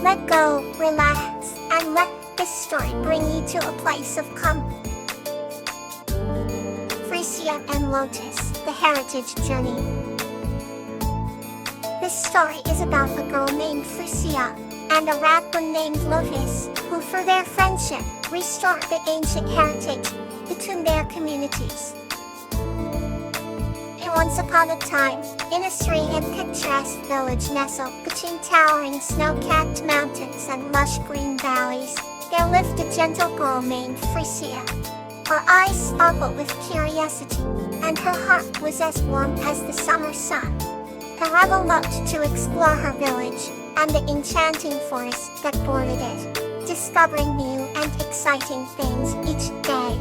Let go, relax, and let this story bring you to a place of calm. Frisia and Lotus, the Heritage Journey. This story is about a girl named Frisia and a raccoon named Lotus, who through their friendship restored the ancient heritage between their communities. Once upon a time, in a serene and picturesque village nestled between towering snow-capped mountains and lush green valleys, there lived a gentle girl named Frisia. Her eyes sparkled with curiosity, and her heart was as warm as the summer sun. The rebel loved to explore her village and the enchanting forest that bordered it, discovering new and exciting things each day.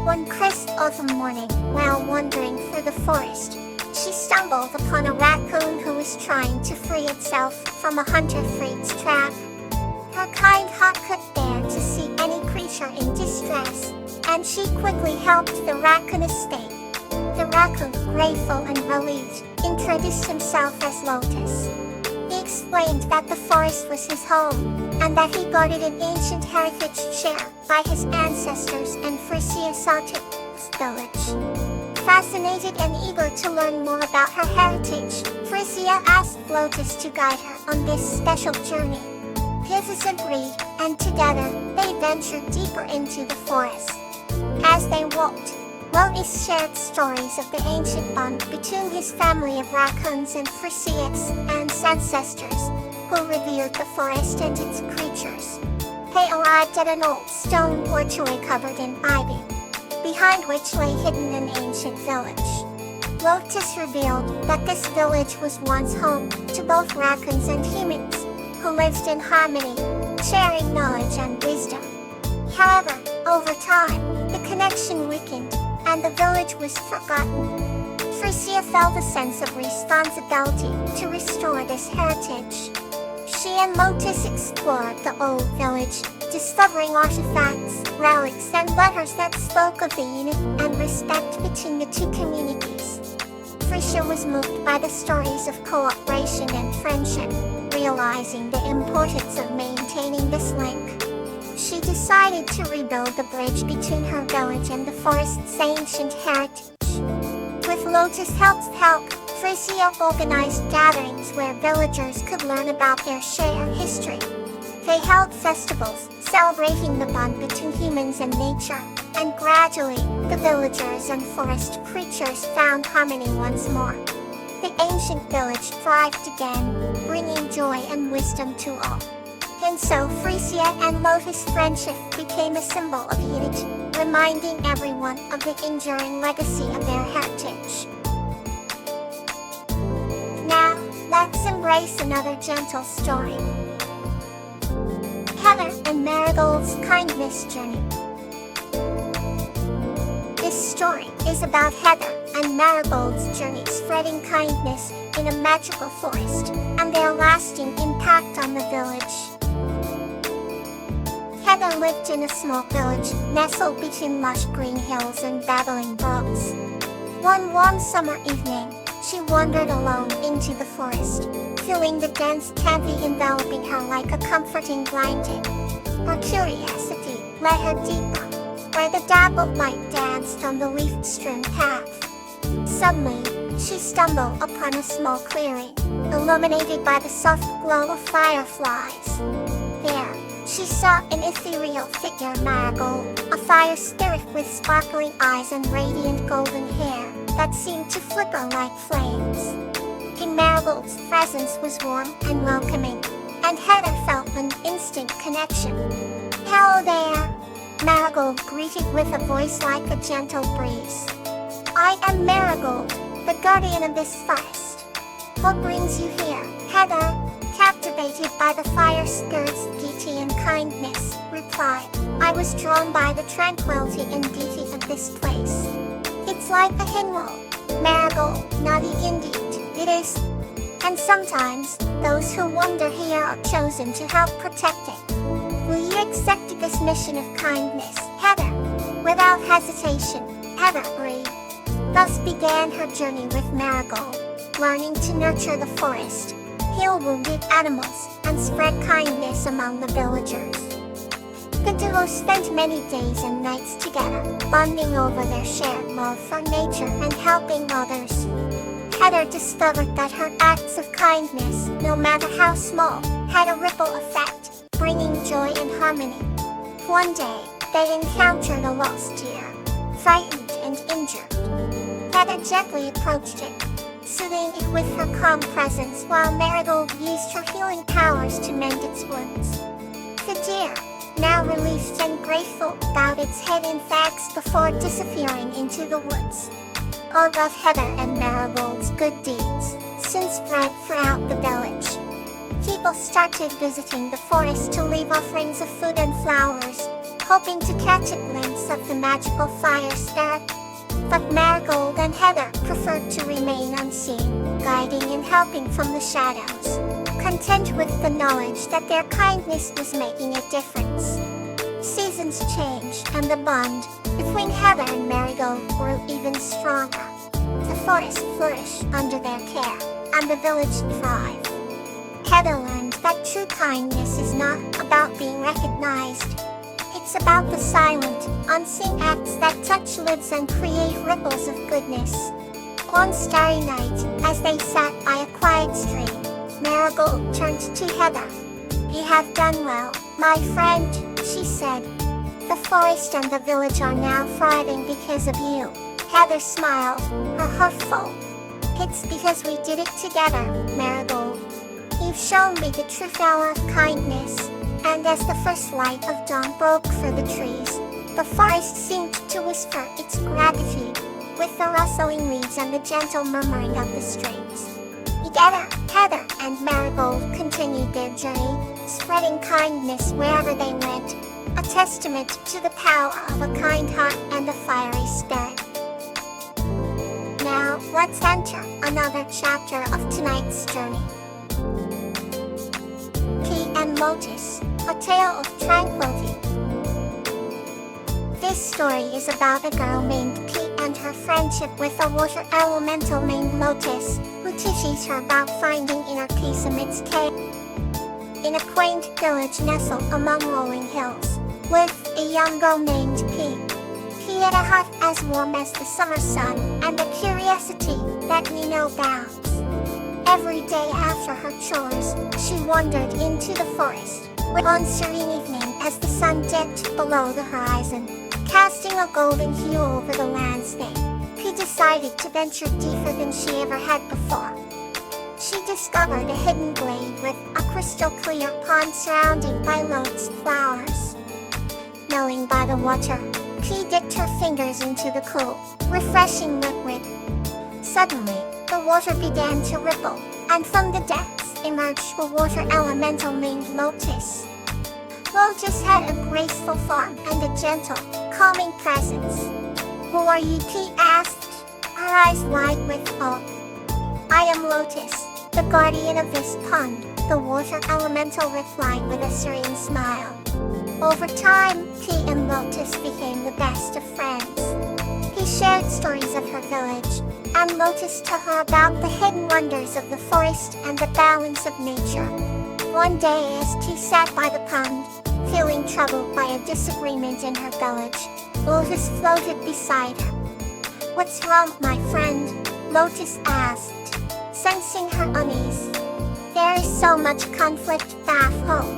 One crisp autumn morning, while wandering through the forest, she stumbled upon a raccoon who was trying to free itself from a hunter-freak's trap. Her kind heart could bear to see any creature in distress, and she quickly helped the raccoon escape. The raccoon, grateful and relieved, introduced himself as Lotus. He explained that the forest was his home, and that he guarded an ancient heritage shared by his ancestors and Frisia sought his village. Fascinated and eager to learn more about her heritage, Frisia asked Lotus to guide her on this special journey. Lotus agreed, and together they ventured deeper into the forest. As they walked, Lotus shared stories of the ancient bond between his family of raccoons and Frisia's ancestors, who revered the forest and its creatures. They arrived at an old stone porchway covered in ivy, behind which lay hidden an ancient village. Lotus revealed that this village was once home to both raccoons and humans, who lived in harmony, sharing knowledge and wisdom. However, over time, the connection weakened, and the village was forgotten. Frisia felt a sense of responsibility to restore this heritage. She and Lotus explored the old village, discovering artifacts, relics, and letters that spoke of the unity and respect between the two communities. Frisia was moved by the stories of cooperation and friendship, realizing the importance of maintaining this link. She decided to rebuild the bridge between her village and the forest's ancient heritage. With Lotus' help, Frisia organized gatherings where villagers could learn about their shared history. They held festivals, celebrating the bond between humans and nature, and gradually, the villagers and forest creatures found harmony once more. The ancient village thrived again, bringing joy and wisdom to all. And so Frisia and Lotus' friendship became a symbol of unity, reminding everyone of the enduring legacy of their heritage. Now, let's embrace another gentle story. Heather and Marigold's Kindness Journey. This story is about Heather and Marigold's journey spreading kindness in a magical forest, and their lasting impact on the village. Heather lived in a small village, nestled between lush green hills and babbling brooks. One warm summer evening, she wandered alone into the forest, feeling the dense canopy enveloping her like a comforting blanket. Her curiosity led her deeper, where the dappled light danced on the leaf-strewn path. Suddenly, she stumbled upon a small clearing, illuminated by the soft glow of fireflies. There, she saw an ethereal figure, Marigold, a fire spirit with sparkling eyes and radiant golden hair that seemed to flicker like flames. In Marigold's presence was warm and welcoming, and Heather felt an instant connection. "Hello there," Marigold greeted with a voice like a gentle breeze. "I am Marigold, the guardian of this forest. What brings you here?" Heather, captivated by the fire spirit's beauty and kindness, replied, "I was drawn by the tranquility and beauty of this place. It's like a hymnal." Marigold nodded. "Indeed, it is. And sometimes, those who wander here are chosen to help protect it. Will you accept this mission of kindness?" Heather, without hesitation, Heather agreed. Thus began her journey with Marigold, learning to nurture the forest, heal wounded animals, and spread kindness among the villagers. The duo spent many days and nights together, bonding over their shared love for nature and helping others. Heather discovered that her acts of kindness, no matter how small, had a ripple effect, bringing joy and harmony. One day, they encountered a lost deer, frightened and injured. Heather gently approached it, soothing it with her calm presence while Marigold used her healing powers to mend its wounds. The deer, now released and grateful, bowed its head in thanks before disappearing into the woods. All of Heather and Marigold's good deeds soon spread throughout the village. People started visiting the forest to leave offerings of food and flowers, hoping to catch a glimpse of the magical fire spirit. But Marigold and Heather preferred to remain unseen, guiding and helping from the shadows, content with the knowledge that their kindness was making a difference. Seasons changed, and the bond between Heather and Marigold grew even stronger. The forest flourished under their care, and the village thrived. Heather learned that true kindness is not about being recognized. It's about the silent, unseen acts that touch lives and create ripples of goodness. One starry night, as they sat by a quiet stream, Marigold turned to Heather. "You have done well, my friend," she said. "The forest and the village are now thriving because of you." Heather smiled, her heart full. "It's because we did it together, Marigold. You've shown me the true power of kindness." And as the first light of dawn broke through the trees, the forest seemed to whisper its gratitude, with the rustling leaves and the gentle murmuring of the streams. Together, Heather and Marigold continued their journey, spreading kindness wherever they went, a testament to the power of a kind heart and a fiery spirit. Now, let's enter another chapter of tonight's journey. Pea and Lotus, a tale of tranquility. This story is about a girl named Pea and her friendship with a water elemental named Lotus, who teaches her about finding inner peace amidst chaos. In a quaint village nestled among rolling hills, lived a young girl named Pea. She had a heart as warm as the summer sun, and a curiosity that knew no bounds. Every day after her chores, she wandered into the forest. One serene evening, as the sun dipped below the horizon, casting a golden hue over the landscape, Pea decided to venture deeper than she ever had before. She discovered a hidden glade with a crystal clear pond surrounded by lotus flowers. Kneeling by the water, Pea dipped her fingers into the cool, refreshing liquid. Suddenly, the water began to ripple, and from the depths emerged a water elemental named Lotus. Lotus had a graceful form and a gentle, calming presence. "Who are you?" Pea asked, her eyes wide with awe. "I am Lotus, the guardian of this pond," the water elemental replied with a serene smile. Over time, Pea and Lotus became the best of friends. He shared stories of her village, and Lotus told her about the hidden wonders of the forest and the balance of nature. One day, as Pea sat by the pond, feeling troubled by a disagreement in her village, Lotus floated beside her. "What's wrong, my friend?" Lotus asked, sensing her unease. "There is so much conflict back home.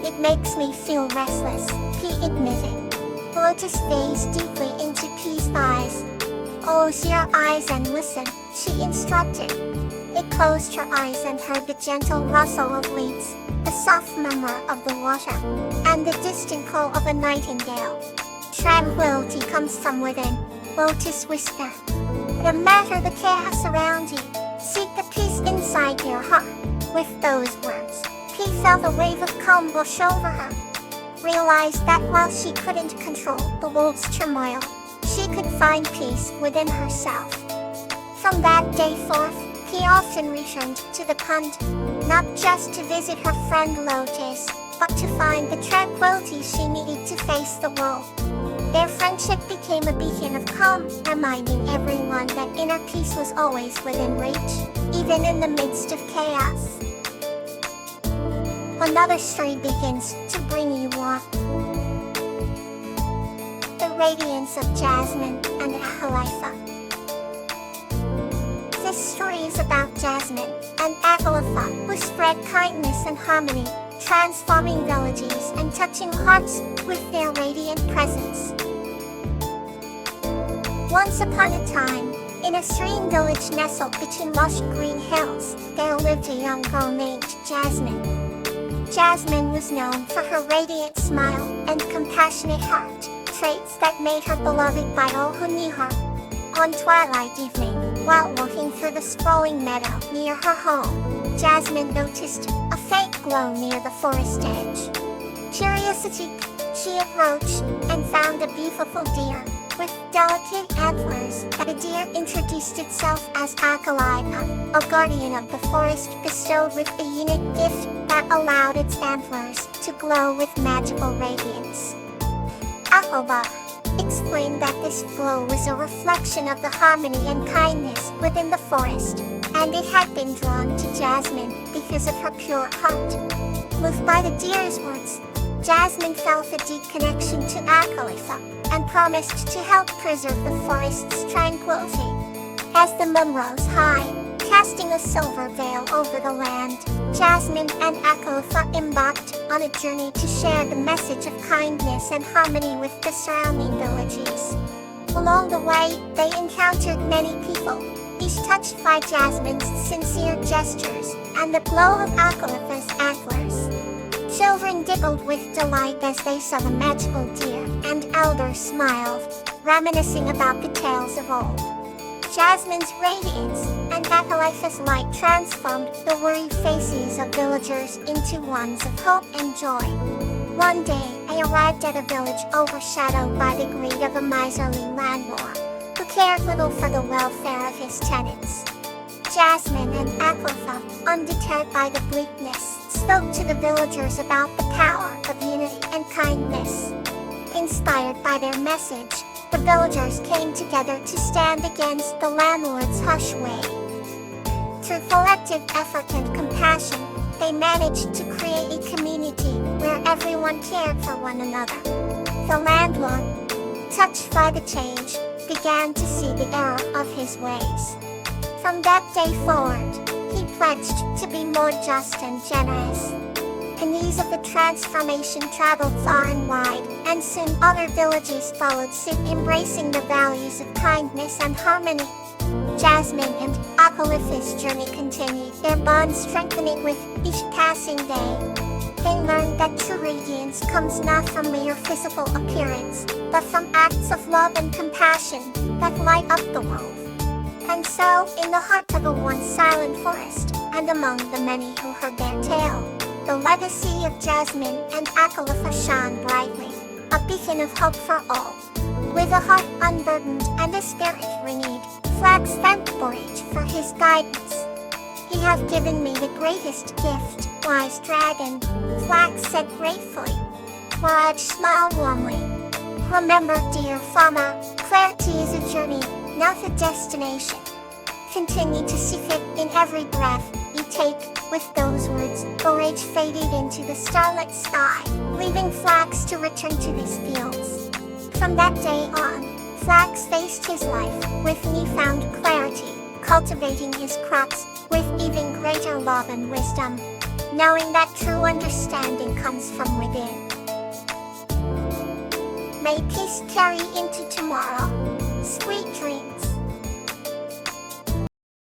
It makes me feel restless," Pea admitted. Lotus gazed deeply into Pea's eyes. "Close your eyes and listen," she instructed. It closed her eyes and heard the gentle rustle of leaves, the soft murmur of the water, and the distant call of a nightingale. "Tranquility comes from within," Lotus whispered. "No matter the chaos around you, seek the peace inside your heart." With those words, Pea felt a wave of calm wash over her. Realized that while she couldn't control the world's turmoil, she could find peace within herself. From that day forth, Pea often returned to the pond, not just to visit her friend Lotus, but to find the tranquility she needed to face the world. Their friendship became a beacon of calm, reminding everyone that inner peace was always within reach, even in the midst of chaos. another story begins to bring you warmth. The radiance of Jasmine and Akhalifa. This story is about Jasmine and Akhalifa, who spread kindness and harmony, transforming villages and touching hearts with their radiant presence. Once upon a time, in a serene village nestled between lush green hills, there lived a young girl named Jasmine. Jasmine was known for her radiant smile and compassionate heart, traits that made her beloved by all who knew her. One twilight evening, while walking through the sprawling meadow near her home, Jasmine noticed a faint glow near the forest edge. Curiosity, she approached and found a beautiful deer with delicate antlers. The deer introduced itself as Akhalifa, a guardian of the forest bestowed with a unique gift that allowed its antlers to glow with magical radiance. Akhalifa explained that this glow was a reflection of the harmony and kindness within the forest, and it had been drawn to Jasmine because of her pure heart. Moved by the deer's words, Jasmine felt a deep connection to Akhalifa and promised to help preserve the forest's tranquility. As the moon rose high, casting a silver veil over the land, Jasmine and Akhalifa embarked on a journey to share the message of kindness and harmony with the surrounding villages. Along the way, they encountered many people, each touched by Jasmine's sincere gestures and the glow of Akhalifa's antlers. Children giggled with delight as they saw the magical deer, and elders smiled, reminiscing about the tales of old. Jasmine's radiance and Akhalifa's light transformed the worried faces of villagers into ones of hope and joy. One day, they arrived at a village overshadowed by the greed of a miserly landlord, who cared little for the welfare of his tenants. Jasmine and Akhalifa, undeterred by the bleakness, spoke to the villagers about the power of unity and kindness. Inspired by their message, the villagers came together to stand against the landlord's harsh way. Through collective effort and compassion, they managed to create a community where everyone cared for one another. The landlord, touched by the change, began to see the error of his ways. From that day forward, he pledged to be more just and generous. The news of the transformation traveled far and wide, and soon other villages followed suit, embracing the values of kindness and harmony. Jasmine and Akhalifa's journey continued, their bond strengthening with each passing day. They learned that true radiance comes not from mere physical appearance, but from acts of love and compassion that light up the world. And so, in the heart of a once silent forest, and among the many who heard their tale, the legacy of Jasmine and Akhalifa shone brightly, a beacon of hope for all. With a heart unburdened and a spirit renewed, Flax thanked Borage for his guidance. "You have given me the greatest gift, wise dragon," Flax said gratefully. Borage smiled warmly. "Remember, dear farmer, clarity is a journey, not a destination. Continue to seek it in every breath you take." With those words, Borage faded into the starlit sky, leaving Flax to return to his fields. From that day on, Flax faced his life with newfound clarity, cultivating his crops with even greater love and wisdom, knowing that true understanding comes from within. May peace carry into tomorrow. Sweet dreams.